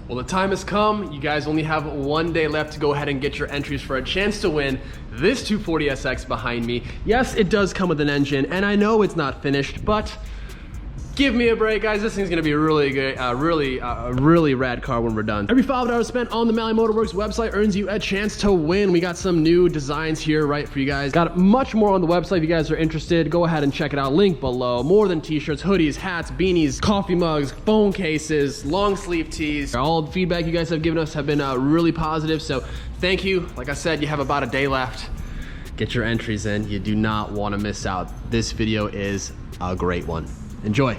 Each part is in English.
Well, the time has come. You guys only have 1 day left to go ahead and get your entries for a chance to win this 240SX behind me. Yes, it does come with an engine, and I know it's not finished, but give me a break, guys. This thing's gonna be really good, really rad car when we're done. Every $5 spent on the MalliMotorworks website earns you a chance to win. We got some new designs here, right, for you guys. Got much more on the website if you guys are interested. Go ahead and check it out. Link below. More than t-shirts, hoodies, hats, beanies, coffee mugs, phone cases, long sleeve tees. All the feedback you guys have given us have been really positive, so thank you. Like I said, you have about a day left. Get your entries in. You do not want to miss out. This video is a great one. Enjoy.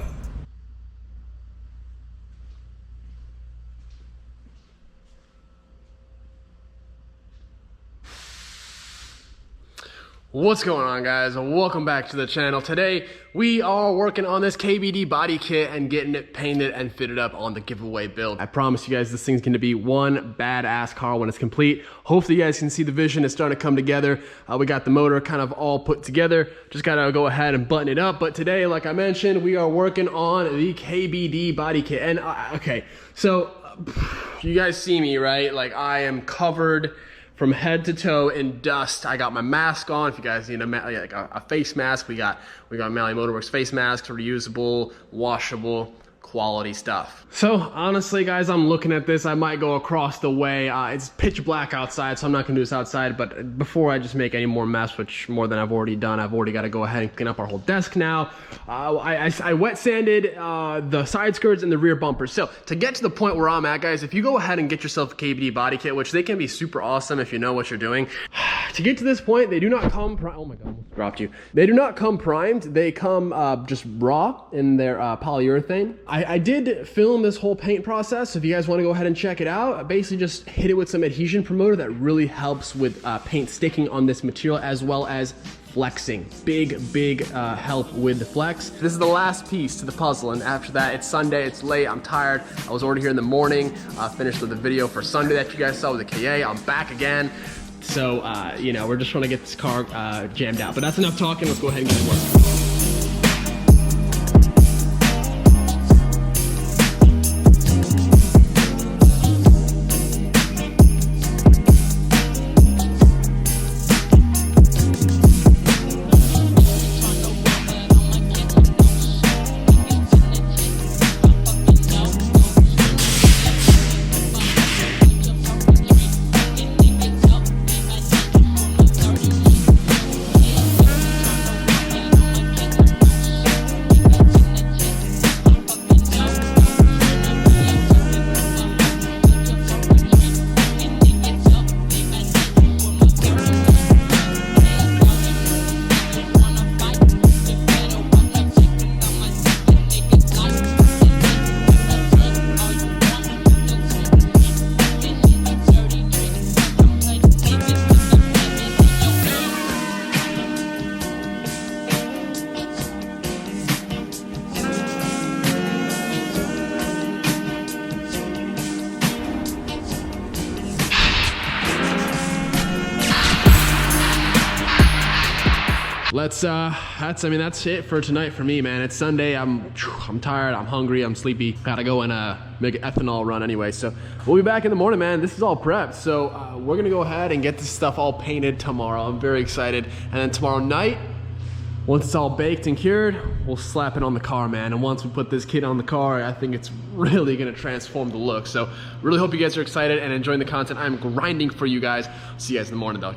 What's going on, guys? Welcome back to the channel. Today we are working on this KBD Body Kit and getting it painted and fitted up on the giveaway build. I promise you guys this thing's going to be one badass car when it's complete. Hopefully you guys can see the vision is starting to come together. We got the motor kind of all put together. Just gotta go ahead and button it up. But today, like I mentioned, we are working on the KBD Body Kit. And okay, so you guys see me, right? Like, I am covered from head to toe in dust. I got my mask on. If you guys need a face mask, we got MalliMotorworks face masks, reusable, washable, quality stuff. So honestly, guys, I'm looking at this. I might go across the way. It's pitch black outside, so I'm not gonna do this outside. But before I just make any more mess, which more than I've already done, I've already got to go ahead and clean up our whole desk now. I wet sanded the side skirts and the rear bumpers. So to get to the point where I'm at, guys, if you go ahead and get yourself a KBD Body Kit, which they can be super awesome if you know what you're doing. To get to this point, they do not come oh my god, almost dropped you. They do not come primed. They come just raw in their polyurethane. I did film this whole paint process, so if you guys want to go ahead and check it out, I basically just hit it with some adhesion promoter that really helps with paint sticking on this material, as well as flexing. Big help with the flex. This is the last piece to the puzzle, and after that, it's Sunday, it's late, I'm tired. I was already here in the morning, finished with the video for Sunday that you guys saw with the KA. I'm back again. So, you know, we're just trying to get this car jammed out. But that's enough talking, let's go ahead and get to work. That's it for tonight for me, man. It's Sunday. I'm tired, I'm hungry, I'm sleepy. Gotta go and make an ethanol run anyway. So we'll be back in the morning, man. This is all prepped. So we're gonna go ahead and get this stuff all painted tomorrow. I'm very excited. And then tomorrow night, once it's all baked and cured, we'll slap it on the car, man. And once we put this kit on the car, I think it's really gonna transform the look. So really hope you guys are excited and enjoying the content. I'm grinding for you guys. See you guys in the morning though.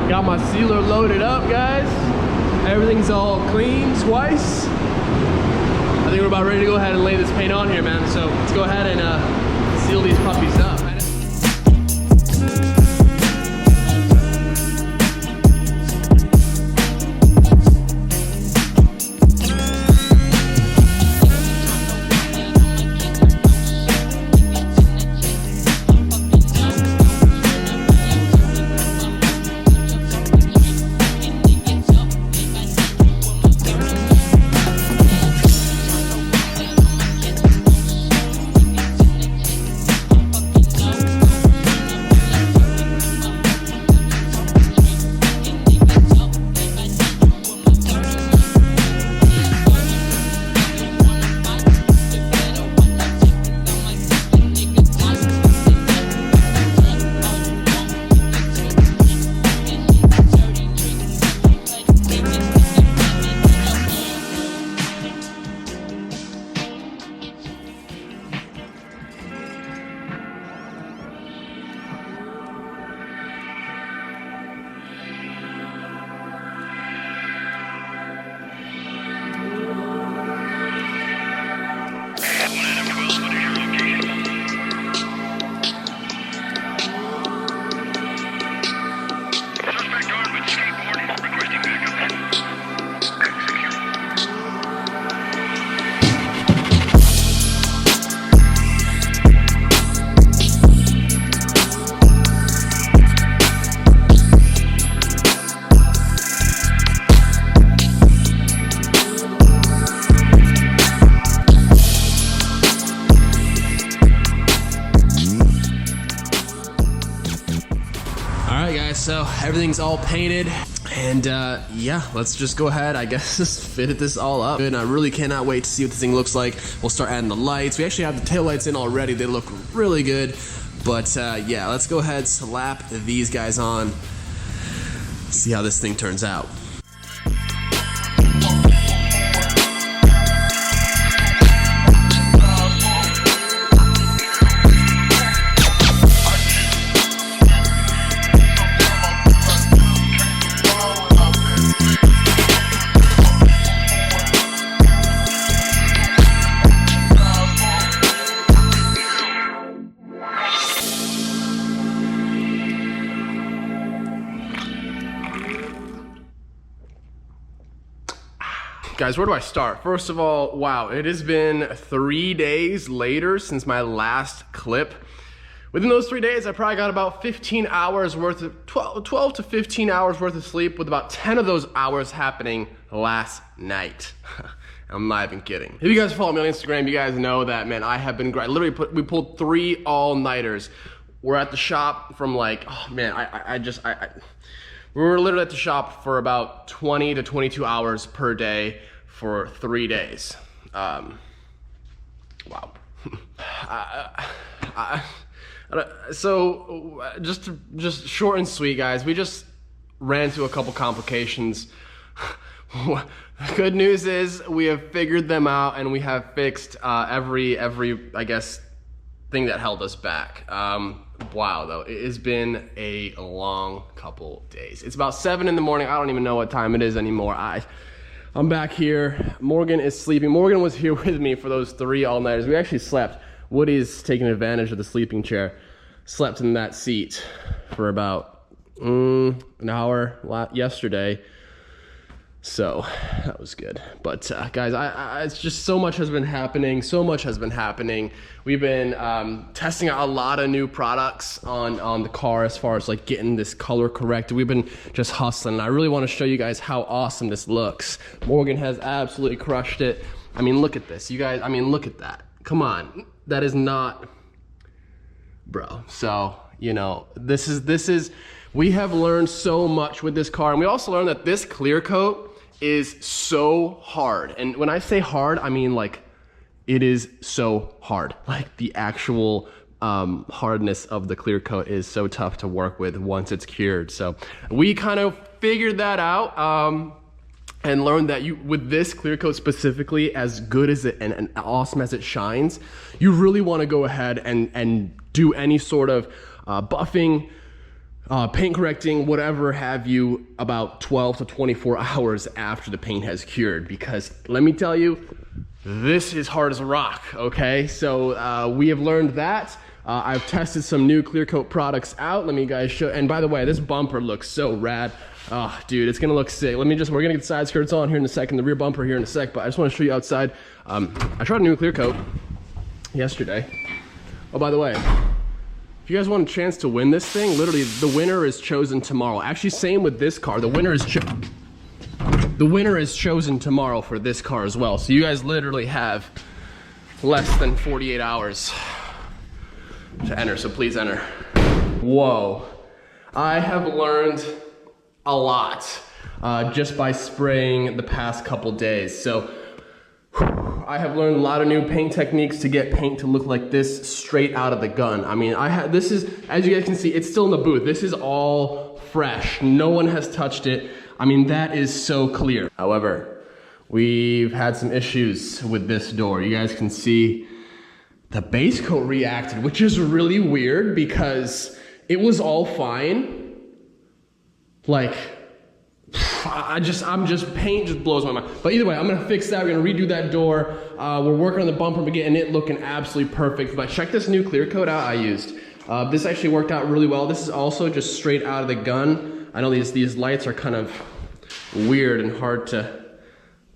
Got my sealer loaded up, guys. Everything's all clean twice. I think we're about ready to go ahead and lay this paint on here, man. So let's go ahead and seal these puppies up. right, guys, so everything's all painted, and yeah, let's just go ahead, I guess, just fit this all up. And I really cannot wait to see what this thing looks like. We'll start adding the lights. We actually have the tail lights in already. They look really good, but yeah, let's go ahead, slap these guys on, see how this thing turns out. Guys, where do I start? First of all, wow, it has been 3 days later since my last clip. Within those 3 days, I probably got about 15 hours worth of, 12 to 15 hours worth of sleep, with about 10 of those hours happening last night. I'm not even kidding. If you guys follow me on Instagram, you guys know that, man, I have been great. We pulled 3 all-nighters. We're at the shop from like, oh man, we were literally at the shop for about 20 to 22 hours per day for 3 days. Wow. So just short and sweet, guys. We just ran into a couple complications. The good news is we have figured them out, and we have fixed every I guess thing that held us back. Wow, though, it has been a long couple days. It's about 7 in the morning. I don't even know what time it is anymore. I'm back here. Morgan is sleeping. Morgan was here with me for those 3 all-nighters. We actually slept. Woody's taking advantage of the sleeping chair. Slept in that seat for about an hour yesterday. So that was good. But guys, it's just so much has been happening. We've been testing out a lot of new products on the car as far as like getting this color corrected. We've been just hustling. I really want to show you guys how awesome this looks. Morgan has absolutely crushed it. I mean, look at this, you guys. I mean, look at that. Come on, that is not, bro. So you know, this is. We have learned so much with this car, and we also learned that this clear coat is so hard. And when I say hard, I mean like it is so hard. Like the actual hardness of the clear coat is so tough to work with once it's cured. So we kind of figured that out and learned that with this clear coat specifically, as good as it and awesome as it shines, you really want to go ahead and do any sort of buffing, paint correcting, whatever have you, about 12 to 24 hours after the paint has cured, because let me tell you, this is hard as a rock, okay? So we have learned that. I've tested some new clear coat products out. Let me guys show, and by the way, this bumper looks so rad. Oh, dude, it's gonna look sick. We're gonna get the side skirts on here in a second, the rear bumper here in a sec, but I just wanna show you outside. I tried a new clear coat yesterday. Oh, by the way, if you guys want a chance to win this thing, literally the winner is chosen tomorrow. Actually, same with this car. The winner is chosen tomorrow for this car as well. So you guys literally have less than 48 hours to enter, so please enter. Whoa. I have learned a lot just by spraying the past couple days. So I have learned a lot of new paint techniques to get paint to look like this straight out of the gun. I mean, this is, as you guys can see, it's still in the booth. This is all fresh. No one has touched it. I mean, that is so clear. However, we've had some issues with this door. You guys can see the base coat reacted, which is really weird because it was all fine. Like, paint just blows my mind. But either way, I'm gonna fix that. We're gonna redo that door. We're working on the bumper, but getting it looking absolutely perfect. But check this new clear coat out I used. This actually worked out really well. This is also just straight out of the gun. I know these lights are kind of weird and hard to,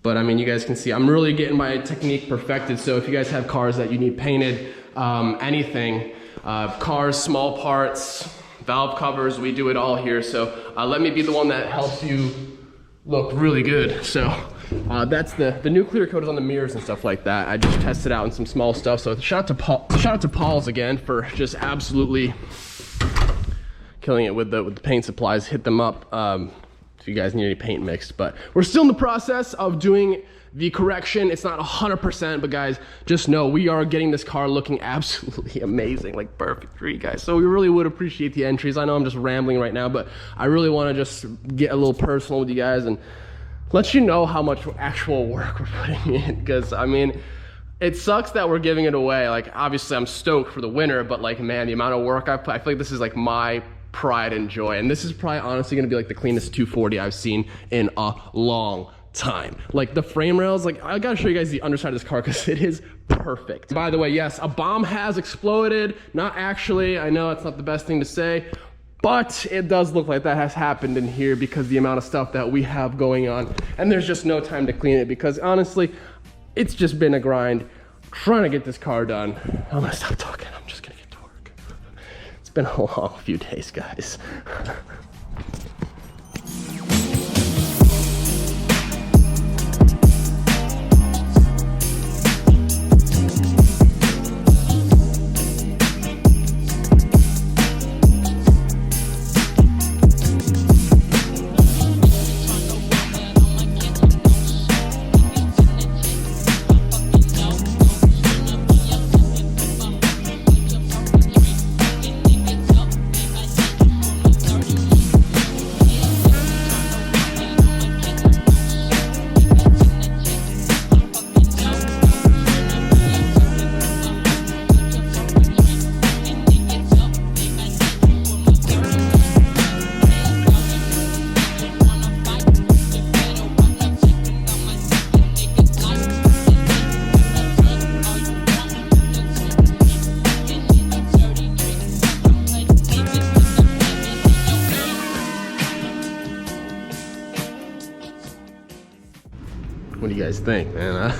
but I mean, you guys can see I'm really getting my technique perfected. So if you guys have cars that you need painted, anything, cars, small parts, valve covers, we do it all here. So let me be the one that helps you look really good. So that's the new clear coat is on the mirrors and stuff like that. I just tested out in some small stuff. So shout out to Paul's again for just absolutely killing it with the paint supplies. Hit them up if you guys need any paint mixed. But we're still in the process of doing the correction. It's not 100%, but guys, just know we are getting this car looking absolutely amazing, like perfect for you guys. So we really would appreciate the entries. I know I'm just rambling right now, but I really want to just get a little personal with you guys and let you know how much actual work we're putting in. Because I mean, it sucks that we're giving it away. Like, obviously I'm stoked for the winner, but like, man, the amount of work I put, I feel like this is like my pride and joy. And this is probably honestly gonna be like the cleanest 240 I've seen in a long time. Like the frame rails, like I gotta show you guys the underside of this car because it is perfect. By the way, yes, a bomb has exploded. Not actually, I know it's not the best thing to say, but it does look like that has happened in here because the amount of stuff that we have going on, and there's just no time to clean it because honestly, it's just been a grind trying to get this car done. I'm gonna stop talking, I'm just gonna get to work. It's been a long few days, guys. What do you guys think, man?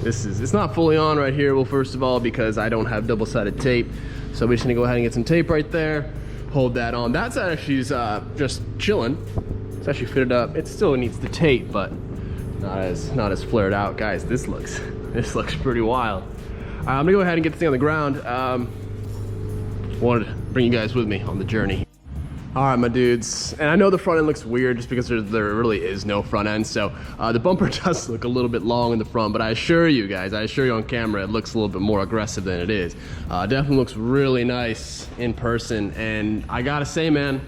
It's not fully on right here. Well, first of all, because I don't have double-sided tape, so we're just gonna go ahead and get some tape right there, hold that on. That's actually just chilling. It's actually fitted up. It still needs the tape, but not as flared out. Guys, this looks pretty wild. I'm gonna go ahead and get this thing on the ground. Wanted to bring you guys with me on the journey. All right, my dudes, and I know the front end looks weird just because there really is no front end, so the bumper does look a little bit long in the front, but I assure you guys, I assure you on camera, it looks a little bit more aggressive than it is. Definitely looks really nice in person, and I gotta say, man,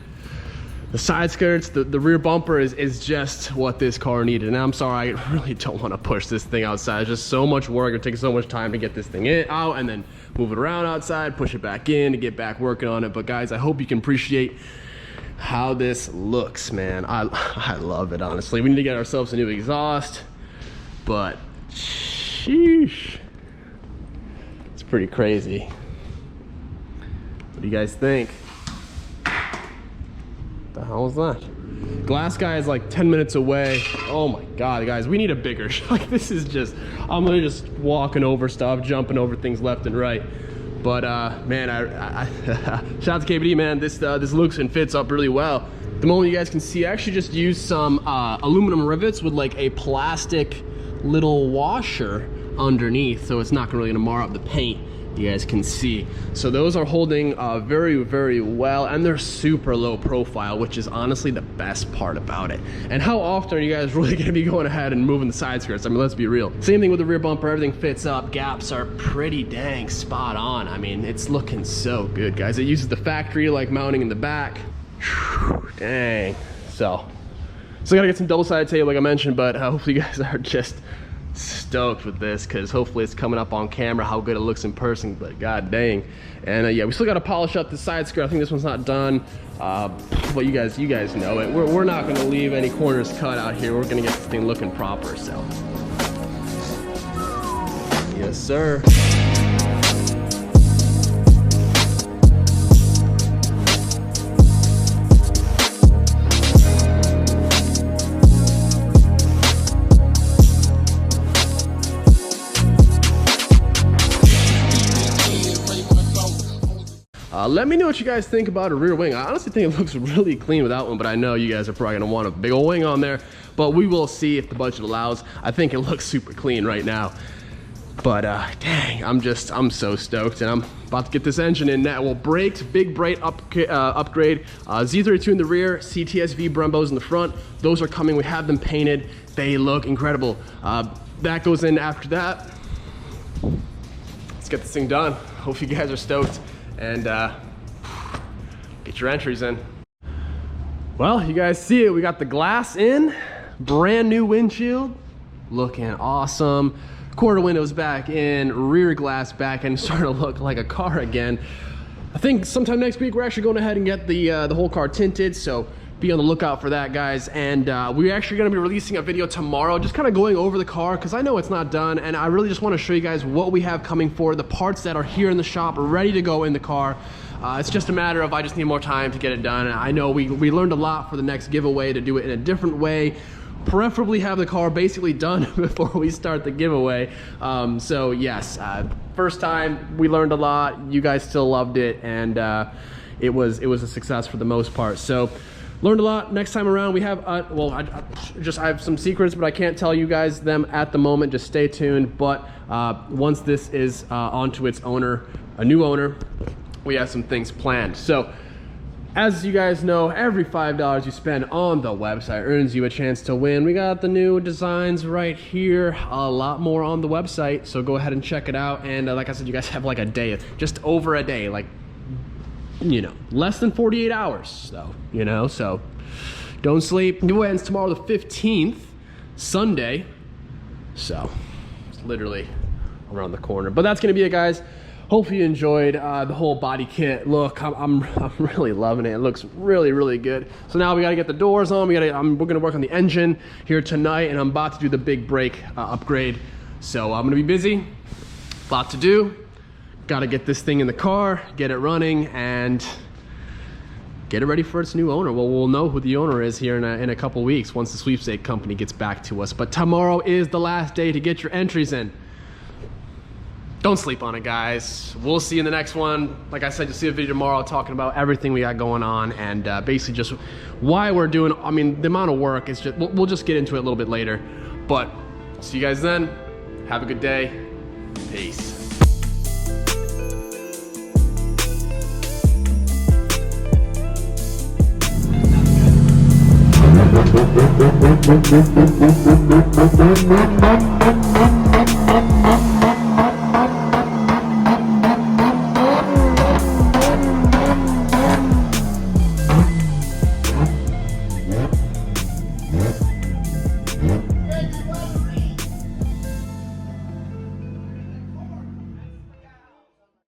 the side skirts, the rear bumper is just what this car needed. And I'm sorry, I really don't want to push this thing outside. It's just so much work. It takes so much time to get this thing out and then move it around outside, push it back in to get back working on it. But guys, I hope you can appreciate how this looks, man. I love it, honestly. We need to get ourselves a new exhaust, but sheesh, it's pretty crazy. What do you guys think? What the hell was that? Glass guy is like 10 minutes away. Oh my God, guys, we need a bigger shot. Like, this is just, I'm literally just walking over stuff, jumping over things left and right. But man, shout out to KBD, man. This looks and fits up really well. The moment you guys can see, I actually just used some aluminum rivets with like a plastic little washer underneath, so it's not really gonna mar up the paint. You guys can see. So those are holding very, very well, and they're super low profile, which is honestly the best part about it. And how often are you guys really gonna be going ahead and moving the side skirts? I mean, let's be real. Same thing with the rear bumper, everything fits up. Gaps are pretty dang spot on. I mean, it's looking so good, guys. It uses the factory like mounting in the back. Whew, dang. So gotta get some double-sided tape like I mentioned, but hopefully you guys are just stoked with this, because hopefully it's coming up on camera how good it looks in person. But god dang. And yeah, we still got to polish up the side skirt. I think this one's not done, but you guys know it. We're not going to leave any corners cut out here. We're going to get this thing looking proper. So yes sir. Let me know what you guys think about a rear wing. I honestly think it looks really clean without one, but I know you guys are probably gonna want a big old wing on there, but we will see if the budget allows. I think it looks super clean right now. But dang, I'm so stoked, and I'm about to get this engine in now. Well, brakes, big brake upgrade, Z32 in the rear, CTSV Brembos in the front. Those are coming. We have them painted. They look incredible. That goes in after that. Let's get this thing done. Hope you guys are stoked, and get your entries in. Well, you guys see it. We got the glass in, brand new windshield, looking awesome. Quarter windows back in, rear glass back in, starting to look like a car again. I think sometime next week we're actually going ahead and get the whole car tinted, so be on the lookout for that, guys. And we're actually going to be releasing a video tomorrow, just kind of going over the car, because I know it's not done, and I really just want to show you guys what we have coming for the parts that are here in the shop, ready to go in the car. It's just a matter of I just need more time to get it done. And I know we learned a lot for the next giveaway to do it in a different way. Preferably have the car basically done before we start the giveaway. So yes, first time we learned a lot. You guys still loved it, and it was a success for the most part. So learned a lot. Next time around we have well, I have some secrets, but I can't tell you guys them at the moment. Just stay tuned. But once this is onto its owner, a new owner, we have some things planned. So as you guys know, every $5 you spend on the website earns you a chance to win. We got the new designs right here, a lot more on the website, so go ahead and check it out. And like I said, you guys have like a day, just over a day, like, you know, less than 48 hours. So, you know, so don't sleep. Giveaway ends tomorrow the 15th, Sunday. So it's literally around the corner. But that's gonna be it, guys. Hopefully you enjoyed the whole body kit look. I'm really loving it. It looks really, really good. So now we gotta get the doors on. We're gonna work on the engine here tonight, and I'm about to do the big brake upgrade. So I'm gonna be busy, a lot to do. Gotta get this thing in the car, get it running, and get it ready for its new owner. Well, we'll know who the owner is here in a couple weeks once the sweepstake company gets back to us. But tomorrow is the last day to get your entries in. Don't sleep on it, guys. We'll see you in the next one. Like I said, you'll see a video tomorrow talking about everything we got going on, and basically just why we're doing, I mean, the amount of work is just, we'll just get into it a little bit later. But see you guys then. Have a good day. Peace.